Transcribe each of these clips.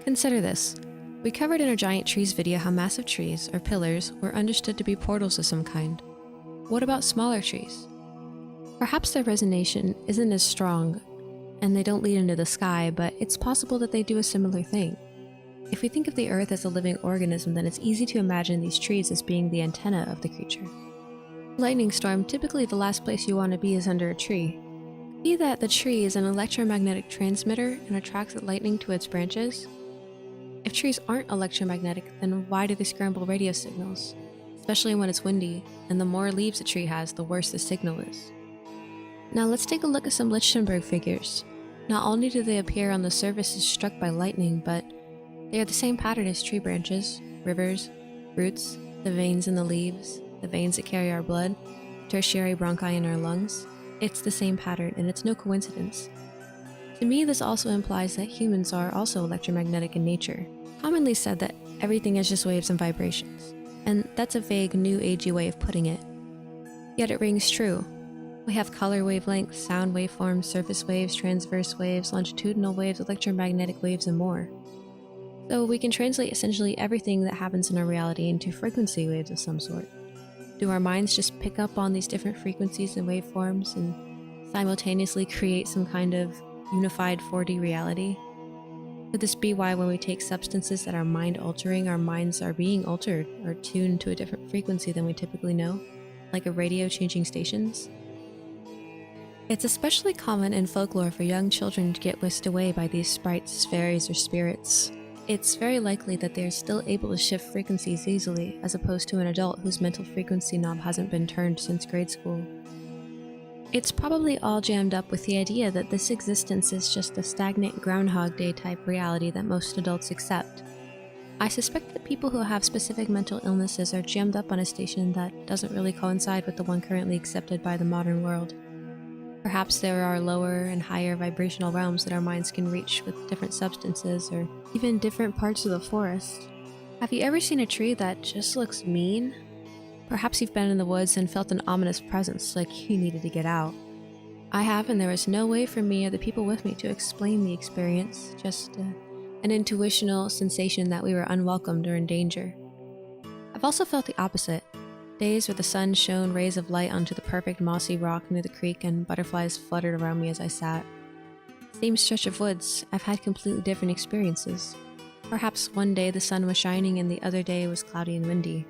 Consider this. We covered in our giant trees video how massive trees, or pillars, were understood to be portals of some kind. What about smaller trees? Perhaps their resonation isn't as strong, and they don't lead into the sky, but it's possible that they do a similar thing. If we think of the earth as a living organism, then it's easy to imagine these trees as being the antenna of the creature. Lightning storm, typically the last place you want to be is under a tree. Be that the tree is an electromagnetic transmitter and attracts the lightning to its branches. If trees aren't electromagnetic, then why do they scramble radio signals? Especially when it's windy, and the more leaves a tree has, the worse the signal is. Now let's take a look at some Lichtenberg figures. Not only do they appear on the surface as struck by lightning, but they are the same pattern as tree branches, rivers, roots, the veins in the leaves, the veins that carry our blood, tertiary bronchi in our lungs. It's the same pattern, and it's no coincidence. To me, this also implies that humans are also electromagnetic in nature. Commonly said that everything is just waves and vibrations, and that's a vague, new agey way of putting it. Yet it rings true. We have color wavelengths, sound waveforms, surface waves, transverse waves, longitudinal waves, electromagnetic waves, and more. So we can translate essentially everything that happens in our reality into frequency waves of some sort. Do our minds just pick up on these different frequencies and waveforms and simultaneously create some kind of unified 4D reality? Could this be why when we take substances that are mind-altering, our minds are being altered or tuned to a different frequency than we typically know, like a radio changing stations? It's especially common in folklore for young children to get whisked away by these sprites, fairies, or spirits. It's very likely that they are still able to shift frequencies easily, as opposed to an adult whose mental frequency knob hasn't been turned since grade school. It's probably all jammed up with the idea that this existence is just a stagnant Groundhog Day type reality that most adults accept. I suspect that people who have specific mental illnesses are jammed up on a station that doesn't really coincide with the one currently accepted by the modern world. Perhaps there are lower and higher vibrational realms that our minds can reach with different substances or even different parts of the forest. Have you ever seen a tree that just looks mean? Perhaps you've been in the woods and felt an ominous presence, like you needed to get out. I have, and there was no way for me or the people with me to explain the experience, just an intuitional sensation that we were unwelcomed or in danger. I've also felt the opposite. Days where the sun shone rays of light onto the perfect mossy rock near the creek and butterflies fluttered around me as I sat. Same stretch of woods, I've had completely different experiences. Perhaps one day the sun was shining and the other day was cloudy and windy.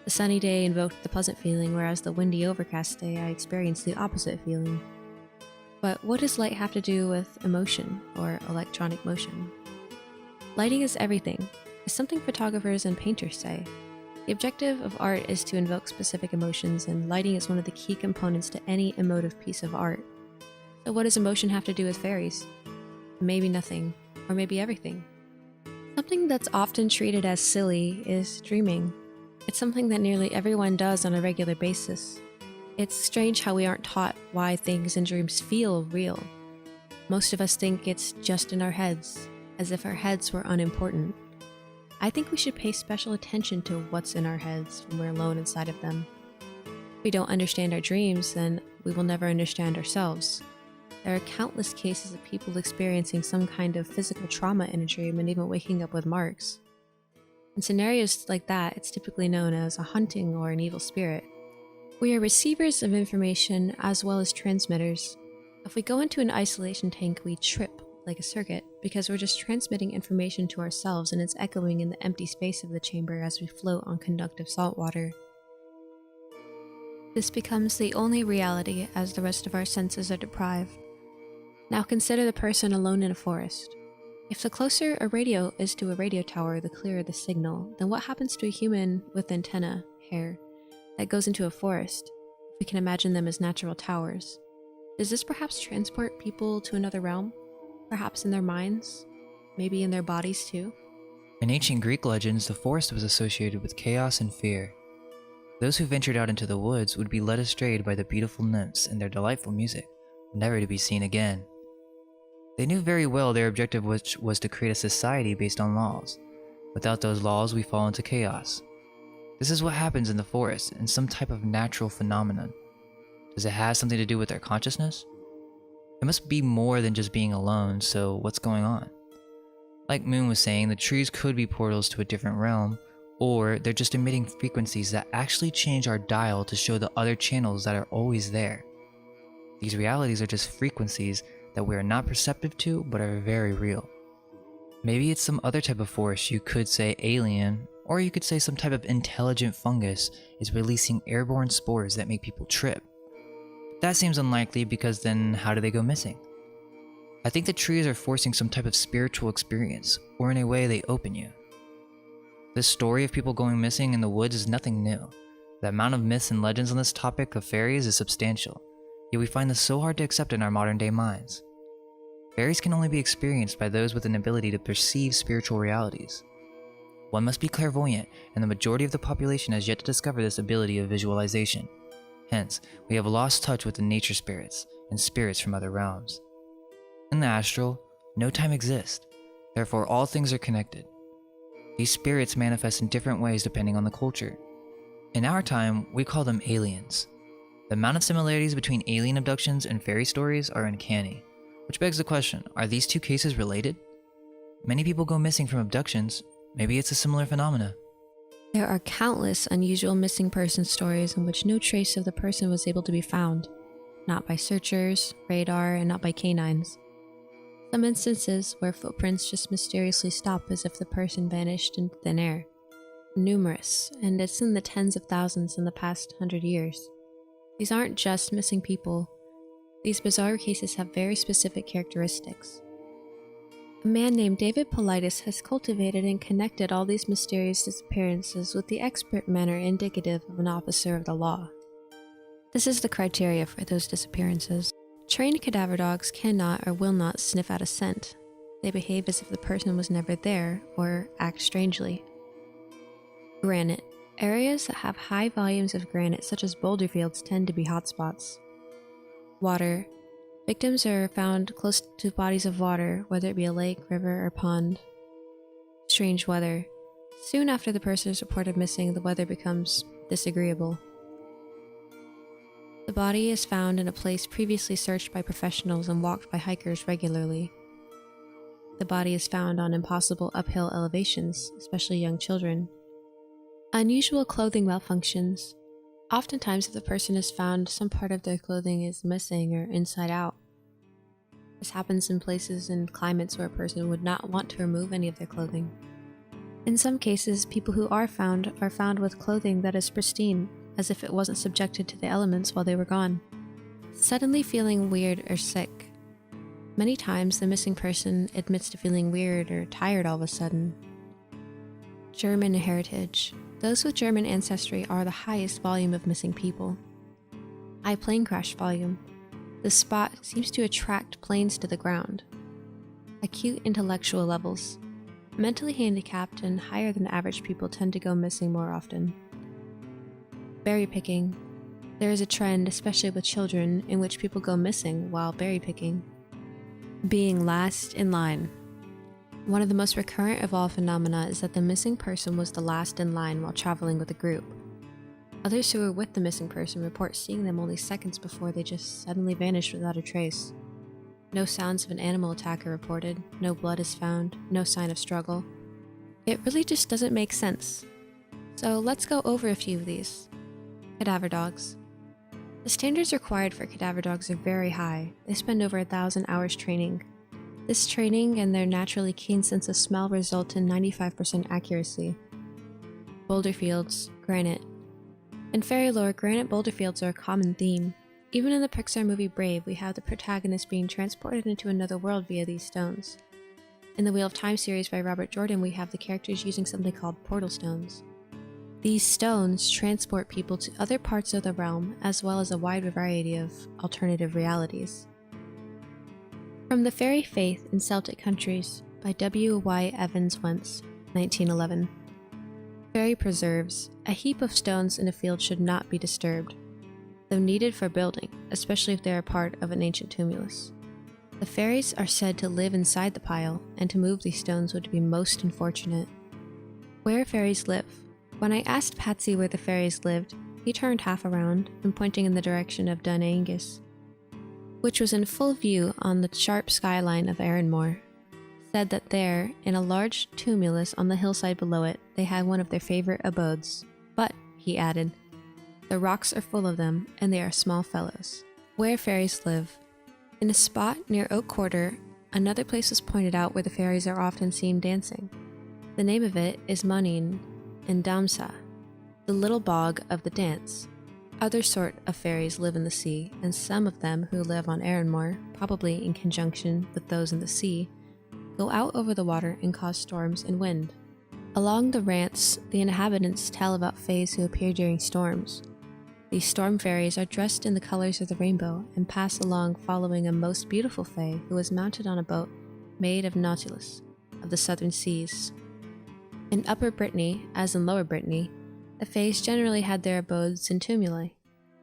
The sunny day invoked the pleasant feeling, whereas the windy overcast day I experienced the opposite feeling. But what does light have to do with emotion or electronic motion? Lighting is everything, is something photographers and painters say. The objective of art is to invoke specific emotions, and lighting is one of the key components to any emotive piece of art. So what does emotion have to do with fairies? Maybe nothing, or maybe everything. Something that's often treated as silly is dreaming. It's something that nearly everyone does on a regular basis. It's strange how we aren't taught why things in dreams feel real. Most of us think it's just in our heads, as if our heads were unimportant. I think we should pay special attention to what's in our heads when we're alone inside of them. If we don't understand our dreams, then we will never understand ourselves. There are countless cases of people experiencing some kind of physical trauma in a dream and even waking up with marks. In scenarios like that, it's typically known as a haunting or an evil spirit. We are receivers of information as well as transmitters. If we go into an isolation tank, we trip like a circuit, because we're just transmitting information to ourselves and it's echoing in the empty space of the chamber as we float on conductive salt water. This becomes the only reality as the rest of our senses are deprived. Now consider the person alone in a forest. If the closer a radio is to a radio tower, the clearer the signal, then what happens to a human with antenna, hair, that goes into a forest, if we can imagine them as natural towers? Does this perhaps transport people to another realm? Perhaps in their minds, maybe in their bodies too? In ancient Greek legends, the forest was associated with chaos and fear. Those who ventured out into the woods would be led astray by the beautiful nymphs and their delightful music, never to be seen again. They knew very well their objective was to create a society based on laws. Without those laws, we fall into chaos. This is what happens in the forest, in some type of natural phenomenon. Does it have something to do with our consciousness? It must be more than just being alone, so what's going on? Like Moon was saying, the trees could be portals to a different realm, or they're just emitting frequencies that actually change our dial to show the other channels that are always there. These realities are just frequencies that we are not perceptive to but are very real. Maybe it's some other type of force, you could say alien, or you could say some type of intelligent fungus is releasing airborne spores that make people trip. That seems unlikely because then how do they go missing? I think the trees are forcing some type of spiritual experience, or in a way they open you. This story of people going missing in the woods is nothing new. The amount of myths and legends on this topic of fairies is substantial, yet we find this so hard to accept in our modern day minds. Fairies can only be experienced by those with an ability to perceive spiritual realities. One must be clairvoyant, and the majority of the population has yet to discover this ability of visualization. Hence, we have lost touch with the nature spirits and spirits from other realms. In the astral, no time exists, therefore all things are connected. These spirits manifest in different ways depending on the culture. In our time, we call them aliens. The amount of similarities between alien abductions and fairy stories are uncanny, which begs the question, are these two cases related? Many people go missing from abductions, maybe it's a similar phenomena. There are countless unusual missing person stories in which no trace of the person was able to be found, not by searchers, radar, and not by canines. Some instances where footprints just mysteriously stop as if the person vanished into thin air. Numerous, and it's in the tens of thousands in the past 100 years. These aren't just missing people. These bizarre cases have very specific characteristics. A man named David Paulides has cultivated and connected all these mysterious disappearances with the expert manner indicative of an officer of the law. This is the criteria for those disappearances. Trained cadaver dogs cannot or will not sniff out a scent. They behave as if the person was never there or act strangely. Granite. Areas that have high volumes of granite, such as boulder fields, tend to be hotspots. Water. Victims are found close to bodies of water, whether it be a lake, river, or pond. Strange weather. Soon after the person is reported missing, the weather becomes disagreeable. The body is found in a place previously searched by professionals and walked by hikers regularly. The body is found on impossible uphill elevations, especially young children. Unusual clothing malfunctions. Oftentimes, if the person is found, some part of their clothing is missing or inside out. This happens in places and climates where a person would not want to remove any of their clothing. In some cases, people who are found with clothing that is pristine, as if it wasn't subjected to the elements while they were gone. Suddenly feeling weird or sick. Many times, the missing person admits to feeling weird or tired all of a sudden. German heritage. Those with German ancestry are the highest volume of missing people. High plane crash volume. The spot seems to attract planes to the ground. Acute intellectual levels. Mentally handicapped and higher than average people tend to go missing more often. Berry picking. There is a trend, especially with children, in which people go missing while berry picking. Being last in line. One of the most recurrent of all phenomena is that the missing person was the last in line while traveling with a group. Others who were with the missing person report seeing them only seconds before they just suddenly vanished without a trace. No sounds of an animal attack are reported, no blood is found, no sign of struggle. It really just doesn't make sense. So let's go over a few of these. Cadaver dogs. The standards required for cadaver dogs are very high. They spend over 1,000 hours training. This training and their naturally keen sense of smell result in 95% accuracy. Boulder fields, granite. In fairy lore, granite boulder fields are a common theme. Even in the Pixar movie Brave, we have the protagonist being transported into another world via these stones. In the Wheel of Time series by Robert Jordan, we have the characters using something called portal stones. These stones transport people to other parts of the realm, as well as a wide variety of alternative realities. From the Fairy Faith in Celtic Countries by W. Y. Evans Wentz, 1911. Fairy preserves. A heap of stones in a field should not be disturbed, though needed for building, especially if they are part of an ancient tumulus. The fairies are said to live inside the pile, and to move these stones would be most unfortunate. Where fairies live. When I asked Patsy where the fairies lived, he turned half around and pointing in the direction of Dun Aengus, which was in full view on the sharp skyline of Erinmore. said that there, in a large tumulus on the hillside below it, they had one of their favorite abodes. But, he added, the rocks are full of them, and they are small fellows. Where fairies live. In a spot near Oak Quarter, another place was pointed out where the fairies are often seen dancing. The name of it is Manin in Damsa, the little bog of the dance. Other sort of fairies live in the sea, and some of them who live on Erinmore, probably in conjunction with those in the sea, go out over the water and cause storms and wind. Along the rants, the inhabitants tell about fays who appear during storms. These storm fairies are dressed in the colors of the rainbow and pass along following a most beautiful fae who is mounted on a boat made of nautilus of the southern seas. In Upper Brittany, as in Lower Brittany, the fays generally had their abodes in tumuli,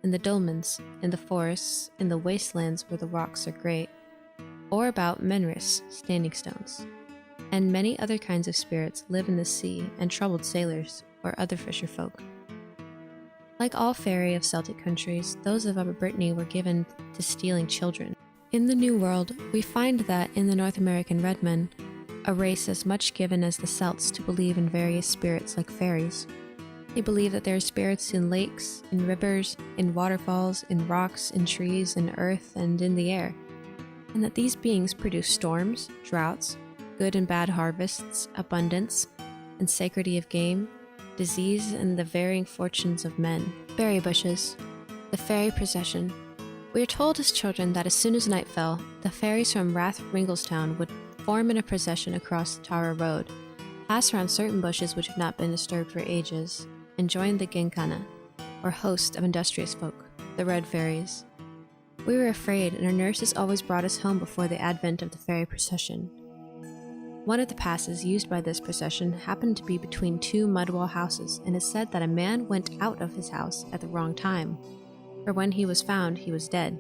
in the dolmens, in the forests, in the wastelands where the rocks are great, or about menris, standing stones. And many other kinds of spirits live in the sea and troubled sailors or other fisher folk. Like all faerie of Celtic countries, those of Upper Brittany were given to stealing children. In the New World, we find that in the North American Redmen, a race as much given as the Celts to believe in various spirits like fairies. They believe that there are spirits in lakes, in rivers, in waterfalls, in rocks, in trees, in earth, and in the air, and that these beings produce storms, droughts, good and bad harvests, abundance, and sacredity of game, disease, and the varying fortunes of men. Berry bushes. The fairy procession. We are told as children that as soon as night fell, the fairies from Rath Ringlestown would form in a procession across the Tara Road, pass around certain bushes which had not been disturbed for ages, and join the Gincana, or host of industrious folk, the red fairies. We were afraid, and our nurses always brought us home before the advent of the fairy procession. One of the passes used by this procession happened to be between two mud-wall houses, and it is said that a man went out of his house at the wrong time, for when he was found, he was dead.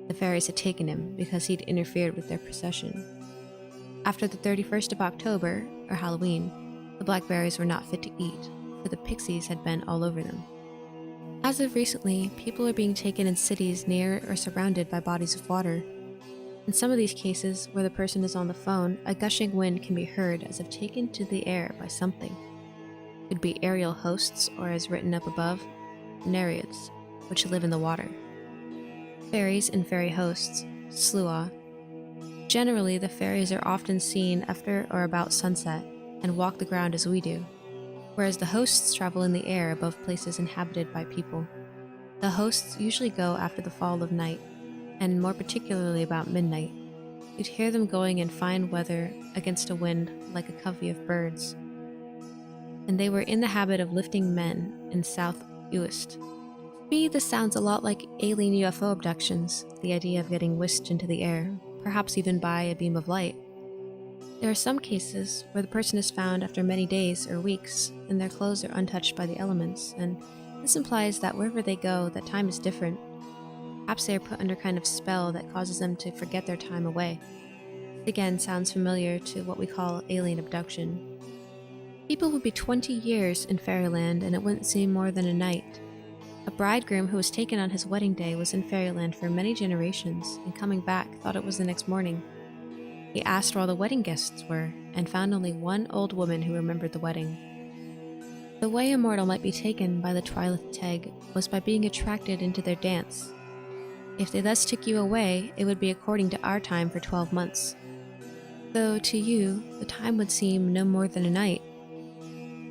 The fairies had taken him because he'd interfered with their procession. After the 31st of October, or Halloween, the blackberries were not fit to eat, for the pixies had been all over them. As of recently, people are being taken in cities near or surrounded by bodies of water. In some of these cases, where the person is on the phone, a gushing wind can be heard as if taken to the air by something. It could be aerial hosts, or as written up above, nereids, which live in the water. Fairies and fairy hosts, slua. Generally, the fairies are often seen after or about sunset, and walk the ground as we do, whereas the hosts travel in the air above places inhabited by people. The hosts usually go after the fall of night, and more particularly about midnight. You'd hear them going in fine weather against a wind like a covey of birds. And they were in the habit of lifting men in South Uist. To me, this sounds a lot like alien UFO abductions, the idea of getting whisked into the air, perhaps even by a beam of light. There are some cases where the person is found after many days or weeks, and their clothes are untouched by the elements, and this implies that wherever they go, that time is different. Perhaps they are put under a kind of spell that causes them to forget their time away. This again sounds familiar to what we call alien abduction. People would be 20 years in fairyland and it wouldn't seem more than a night. A bridegroom who was taken on his wedding day was in fairyland for many generations, and coming back thought it was the next morning. He asked where all the wedding guests were, and found only one old woman who remembered the wedding. The way a mortal might be taken by the Twilight Teg was by being attracted into their dance. If they thus took you away, it would be according to our time for 12 months. Though to you, the time would seem no more than a night.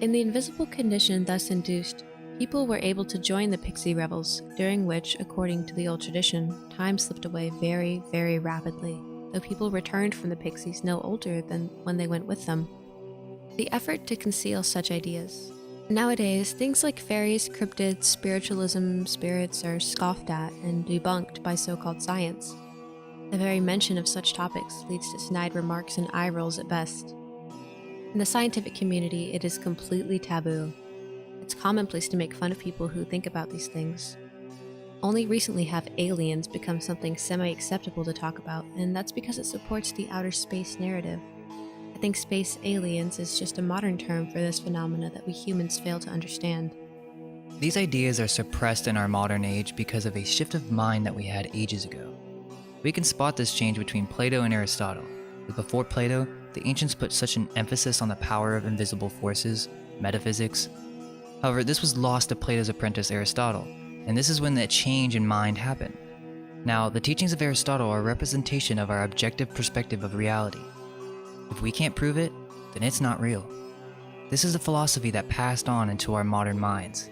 In the invisible condition thus induced, people were able to join the pixie revels, during which, according to the old tradition, time slipped away very, very rapidly, though people returned from the pixies no older than when they went with them. The effort to conceal such ideas. Nowadays, things like fairies, cryptids, spiritualism, spirits are scoffed at and debunked by so-called science. The very mention of such topics leads to snide remarks and eye rolls at best. In the scientific community, it is completely taboo. It's commonplace to make fun of people who think about these things. Only recently have aliens become something semi-acceptable to talk about, and that's because it supports the outer space narrative. I think space aliens is just a modern term for this phenomena that we humans fail to understand. These ideas are suppressed in our modern age because of a shift of mind that we had ages ago. We can spot this change between Plato and Aristotle, Before Plato, the ancients put such an emphasis on the power of invisible forces, metaphysics. However, this was lost to Plato's apprentice Aristotle, and this is when the change in mind happened. Now, the teachings of Aristotle are a representation of our objective perspective of reality. If we can't prove it, then it's not real. This is a philosophy that passed on into our modern minds.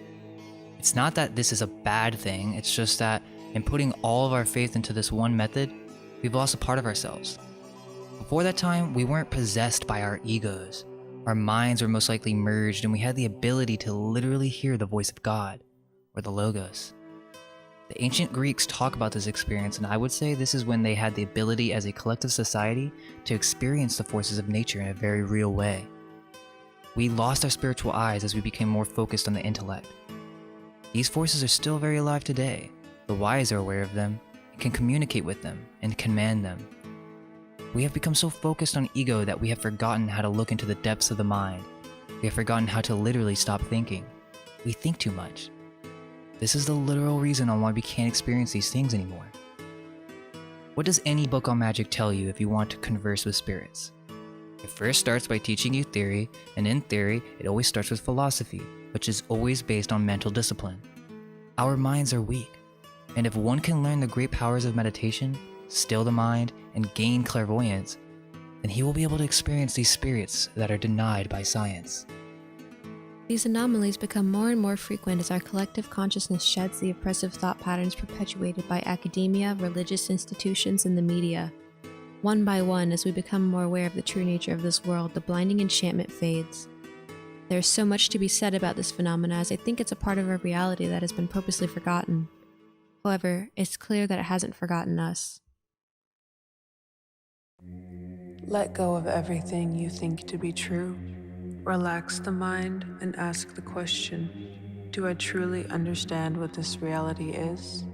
It's not that this is a bad thing, it's just that in putting all of our faith into this one method, we've lost a part of ourselves. Before that time, we weren't possessed by our egos. Our minds were most likely merged, and we had the ability to literally hear the voice of God, or the Logos. The ancient Greeks talk about this experience, and I would say this is when they had the ability as a collective society to experience the forces of nature in a very real way. We lost our spiritual eyes as we became more focused on the intellect. These forces are still very alive today. The wise are aware of them, and can communicate with them, and command them. We have become so focused on ego that we have forgotten how to look into the depths of the mind. We have forgotten how to literally stop thinking. We think too much. This is the literal reason on why we can't experience these things anymore. What does any book on magic tell you if you want to converse with spirits? It first starts by teaching you theory, and in theory, it always starts with philosophy, which is always based on mental discipline. Our minds are weak, and if one can learn the great powers of meditation, still the mind, and gain clairvoyance, then he will be able to experience these spirits that are denied by science. These anomalies become more and more frequent as our collective consciousness sheds the oppressive thought patterns perpetuated by academia, religious institutions, and the media. One by one, as we become more aware of the true nature of this world, the blinding enchantment fades. There is so much to be said about this phenomena, as I think it's a part of our reality that has been purposely forgotten. However, it's clear that it hasn't forgotten us. Let go of everything you think to be true. Relax the mind and ask the question, do I truly understand what this reality is?